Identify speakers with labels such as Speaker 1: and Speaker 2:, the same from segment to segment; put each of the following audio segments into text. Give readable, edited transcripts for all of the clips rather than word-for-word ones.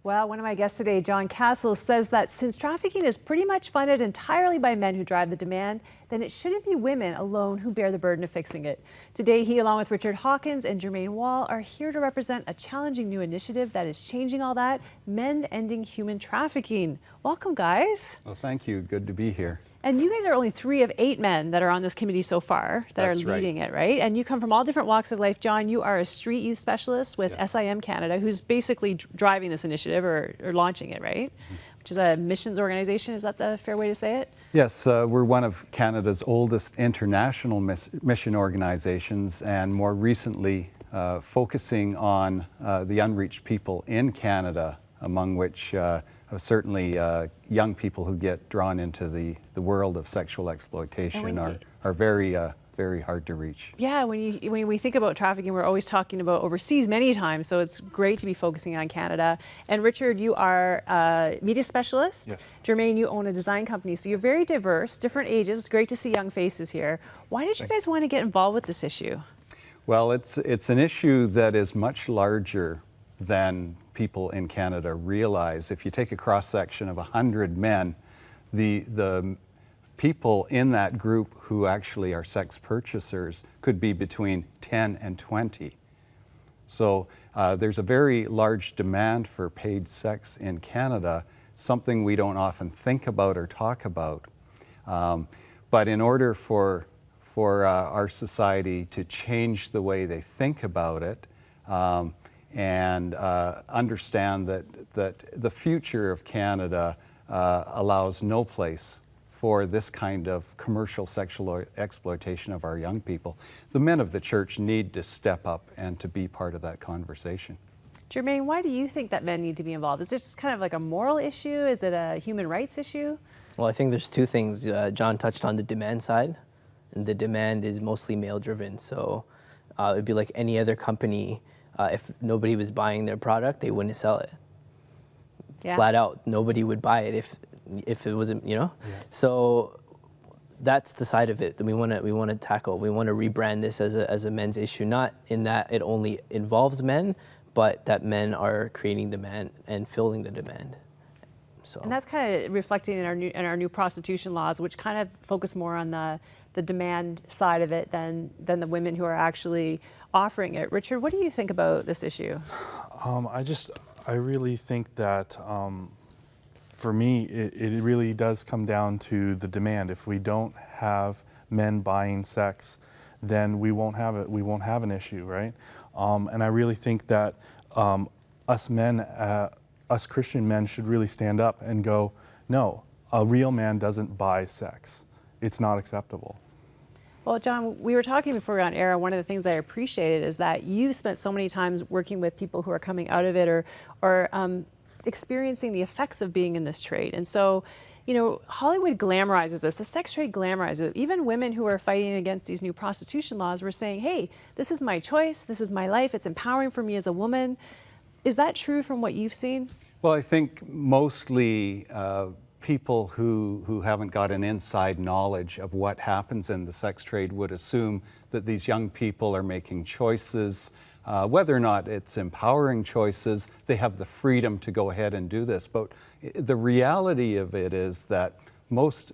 Speaker 1: Well, one of my guests today, John Cassells, says that since trafficking is pretty much funded entirely by men who drive the demand, then it shouldn't be women alone who bear the burden of fixing it. Today, he, along with Richard Hawkins and Jermaine Wall, are here to represent a challenging new initiative that is changing all that: Men Ending Human Trafficking. Welcome, guys.
Speaker 2: Well, thank you. Good to be here.
Speaker 1: And you guys are only 3 of 8 men that are on this committee so far that are leading it, right? And you come from all different walks of life. John, you are a street youth specialist with SIM Canada, who's basically driving this initiative or launching it, right? Which is a missions organization. Is that the fair way to say it?
Speaker 2: Yes, we're one of Canada's oldest international mission organizations, and more recently focusing on the unreached people in Canada, among which certainly young people who get drawn into the world of sexual exploitation are very hard to reach.
Speaker 1: Yeah, when we think about trafficking, we're always talking about overseas many times, so it's great to be focusing on Canada. And Richard, you are a media specialist.
Speaker 3: Yes.
Speaker 1: Jermaine, you own a design company, so you're very diverse, different ages. It's great to see young faces here. Why did you guys want to get involved with this issue?
Speaker 2: Well, it's an issue that is much larger than people in Canada realize. If you take a cross-section of 100 men, the people in that group who actually are sex purchasers could be between 10 and 20. So there's a very large demand for paid sex in Canada, something we don't often think about or talk about. But in order for our society to change the way they think about it and understand that the future of Canada allows no place for this kind of commercial sexual exploitation of our young people, the men of the church need to step up and to be part of that conversation.
Speaker 1: Jermaine, why do you think that men need to be involved? Is it just kind of like a moral issue? Is it a human rights issue?
Speaker 4: Well, I think there's 2 things. John touched on the demand side, and the demand is mostly male-driven. So it'd be like any other company. If nobody was buying their product, they wouldn't sell it. Yeah. Flat out, nobody would buy it if it wasn't, you know. Yeah. So that's the side of it that we want to tackle. We want to rebrand this as a men's issue, not in that it only involves men, but that men are creating demand and filling the demand. So.
Speaker 1: And that's kind of reflecting in our new prostitution laws, which kind of focus more on the demand side of it than the women who are actually offering it. Richard, what do you think about this issue?
Speaker 3: I really think that for me, it really does come down to the demand. If we don't have men buying sex, then we won't have it. We won't have an issue, right? And I really think that us Christian men should really stand up and go, no, a real man doesn't buy sex. It's not acceptable.
Speaker 1: Well, John, we were talking before we were on air. One of the things I appreciated is that you spent so many times working with people who are coming out of it or experiencing the effects of being in this trade. And so, you know, Hollywood glamorizes this. The sex trade glamorizes it. Even women who are fighting against these new prostitution laws were saying, hey, this is my choice. This is my life. It's empowering for me as a woman. Is that true from what you've seen?
Speaker 2: Well, I think mostly people who haven't got an inside knowledge of what happens in the sex trade would assume that these young people are making choices. Whether or not it's empowering choices, they have the freedom to go ahead and do this. But the reality of it is that most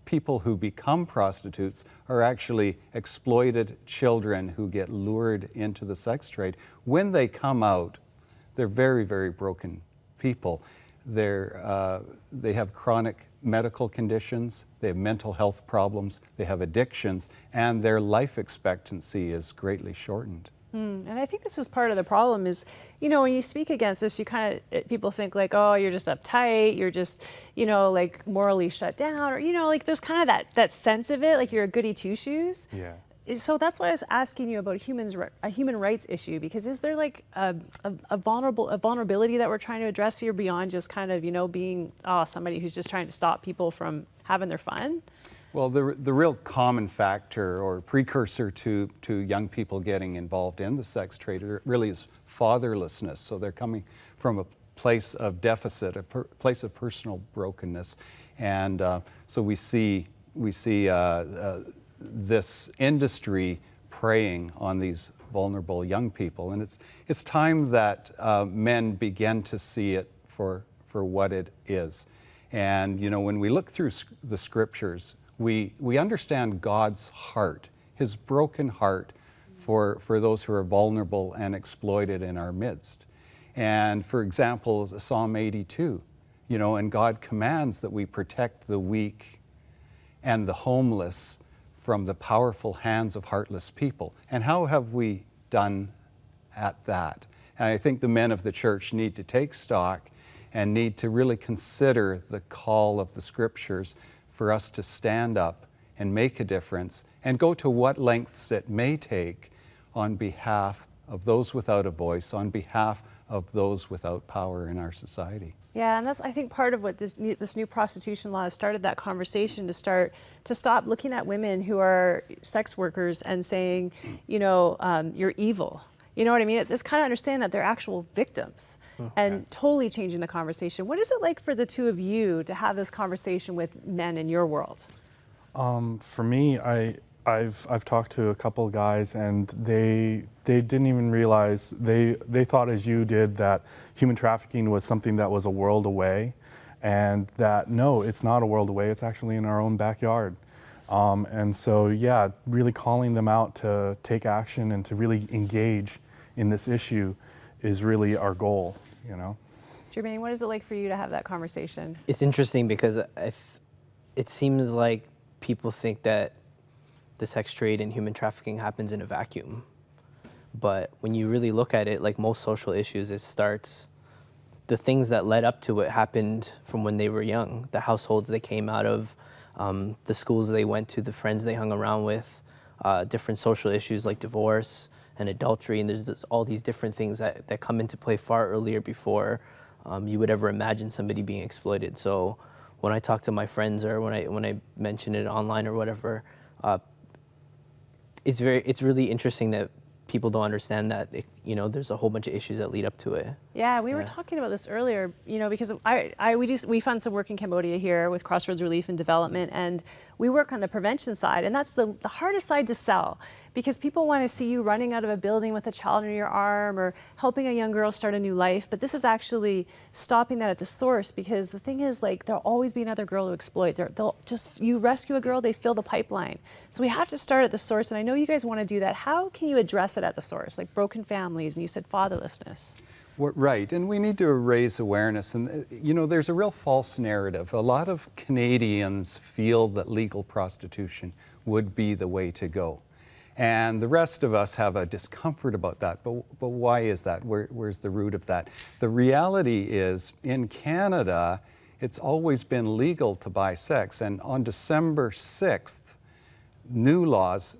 Speaker 2: people who become prostitutes are actually exploited children who get lured into the sex trade. When they come out, they're very, very broken people. They have chronic medical conditions, they have mental health problems, they have addictions, and their life expectancy is greatly shortened.
Speaker 1: And I think this is part of the problem is, you know, when you speak against this, you kind of, people think like, oh, you're just uptight, you're just, you know, like morally shut down, or, you know, like there's kind of that sense of it, like you're a goody two-shoes.
Speaker 3: Yeah.
Speaker 1: So that's why I was asking you about a human rights issue, because is there like a vulnerability that we're trying to address here beyond just kind of, you know, being somebody who's just trying to stop people from having their fun?
Speaker 2: Well, the real common factor or precursor to young people getting involved in the sex trade really is fatherlessness. So they're coming from a place of deficit, a place of personal brokenness, and so we see this industry preying on these vulnerable young people, and it's time that men begin to see it for what it is. And you know, when we look through the scriptures, we understand God's heart, his broken heart for those who are vulnerable and exploited in our midst. And for example, Psalm 82, you know, and God commands that we protect the weak and the homeless from the powerful hands of heartless people. And how have we done at that? And I think the men of the church need to take stock and need to really consider the call of the scriptures for us to stand up and make a difference and go to what lengths it may take on behalf of those without a voice, on behalf of those without power in our society.
Speaker 1: Yeah, and that's, I think, part of what this new prostitution law has started that conversation to stop looking at women who are sex workers and saying, you know, you're evil. You know what I mean? It's kind of understanding that they're actual victims and totally changing the conversation. What is it like for the two of you to have this conversation with men in your world?
Speaker 3: For me, I've talked to a couple guys, and they didn't even realize, they thought as you did that human trafficking was something that was a world away, and that no, it's not a world away, it's actually in our own backyard. And so yeah, really calling them out to take action and to really engage in this issue is really our goal, you know.
Speaker 1: Jermaine, what is it like for you to have that conversation?
Speaker 4: It's interesting because it seems like people think that the sex trade and human trafficking happens in a vacuum. But when you really look at it, like most social issues, the things that led up to it happened from when they were young, the households they came out of, the schools they went to, the friends they hung around with, different social issues like divorce and adultery, and there's all these different things that come into play far earlier before you would ever imagine somebody being exploited. So when I talk to my friends or when I mention it online or whatever, it's really interesting that people don't understand that there's a whole bunch of issues that lead up to it.
Speaker 1: Yeah, we were talking about this earlier, because we fund some work in Cambodia here with Crossroads Relief and Development, and we work on the prevention side, and that's the hardest side to sell, because people want to see you running out of a building with a child under your arm or helping a young girl start a new life, but this is actually stopping that at the source, because the thing is, like, there'll always be another girl to exploit. You rescue a girl, they fill the pipeline. So we have to start at the source, and I know you guys want to do that. How can you address it at the source, like broken families, and you said fatherlessness?
Speaker 2: Right, and we need to raise awareness. And there's a real false narrative. A lot of Canadians feel that legal prostitution would be the way to go. And the rest of us have a discomfort about that. But why is that? Where's the root of that? The reality is, in Canada, it's always been legal to buy sex. And on December 6th, new laws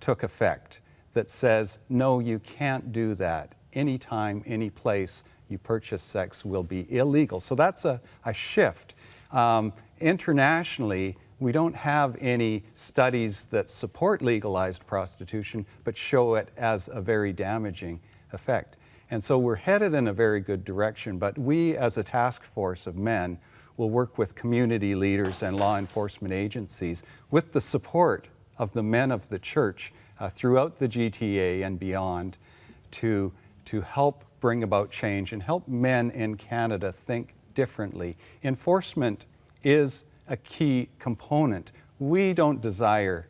Speaker 2: took effect that says, no, you can't do that. Anytime, any place you purchase sex will be illegal. So that's a shift. Internationally, we don't have any studies that support legalized prostitution, but show it as a very damaging effect. And so we're headed in a very good direction, but we as a task force of men will work with community leaders and law enforcement agencies with the support of the men of the church throughout the GTA and beyond to help bring about change and help men in Canada think differently. Enforcement is a key component. We don't desire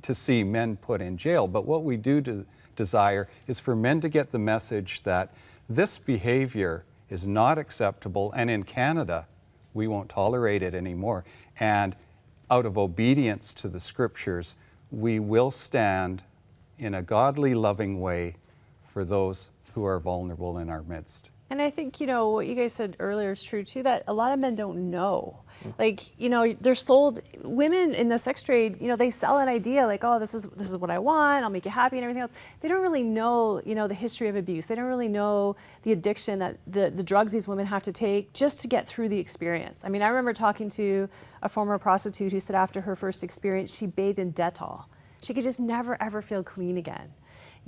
Speaker 2: to see men put in jail, but what we do desire is for men to get the message that this behavior is not acceptable, and in Canada, we won't tolerate it anymore. And out of obedience to the scriptures, we will stand in a godly, loving way for those who are vulnerable in our midst.
Speaker 1: And I think, what you guys said earlier is true too, that a lot of men don't know. Like, they're sold, women in the sex trade, they sell an idea like, oh, this is what I want, I'll make you happy and everything else. They don't really know, the history of abuse. They don't really know the addiction that the drugs these women have to take just to get through the experience. I mean, I remember talking to a former prostitute who said after her first experience, she bathed in Dettol. She could just never, ever feel clean again.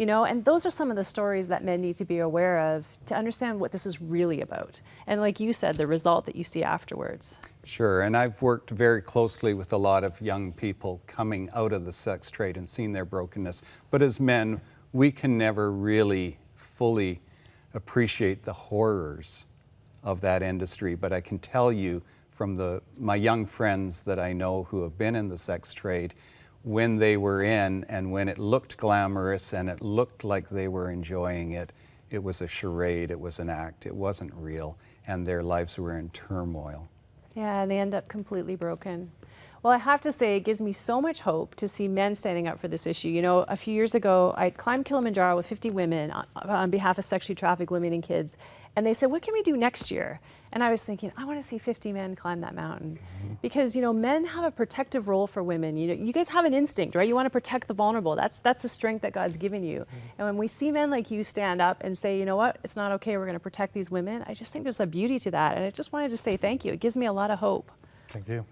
Speaker 1: And those are some of the stories that men need to be aware of to understand what this is really about. And like you said, the result that you see afterwards.
Speaker 2: Sure, and I've worked very closely with a lot of young people coming out of the sex trade and seeing their brokenness. But as men, we can never really fully appreciate the horrors of that industry, but I can tell you from my young friends that I know who have been in the sex trade, when they were in and when it looked glamorous and it looked like they were enjoying it, it was a charade, it was an act, it wasn't real, and their lives were in turmoil.
Speaker 1: Yeah, and they end up completely broken. Well, I have to say, it gives me so much hope to see men standing up for this issue. You know, a few years ago, I climbed Kilimanjaro with 50 women on behalf of sexually trafficked women and kids. And they said, what can we do next year? And I was thinking, I want to see 50 men climb that mountain. Because, you know, men have a protective role for women. You know, you guys have an instinct, right? You want to protect the vulnerable. That's the strength that God's given you. And when we see men like you stand up and say, you know what, it's not okay, we're going to protect these women, I just think there's a beauty to that. And I just wanted to say thank you. It gives me a lot of hope.
Speaker 3: Thank you.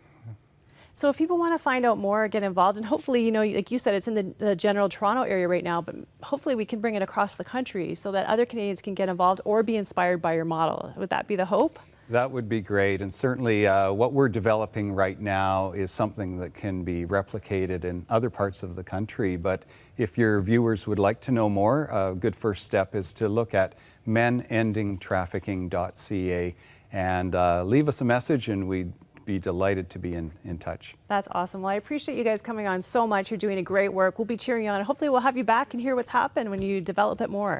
Speaker 1: So if people want to find out more, get involved, and hopefully, you know, like you said, it's in the general Toronto area right now, but hopefully we can bring it across the country so that other Canadians can get involved or be inspired by your model. Would that be the hope?
Speaker 2: That would be great, and certainly what we're developing right now is something that can be replicated in other parts of the country. But if your viewers would like to know more, a good first step is to look at menendingtrafficking.ca and leave us a message, and we'd be delighted to be in touch.
Speaker 1: That's awesome. Well, I appreciate you guys coming on so much. You're doing a great work. We'll be cheering you on. Hopefully we'll have you back and hear what's happened when you develop it more.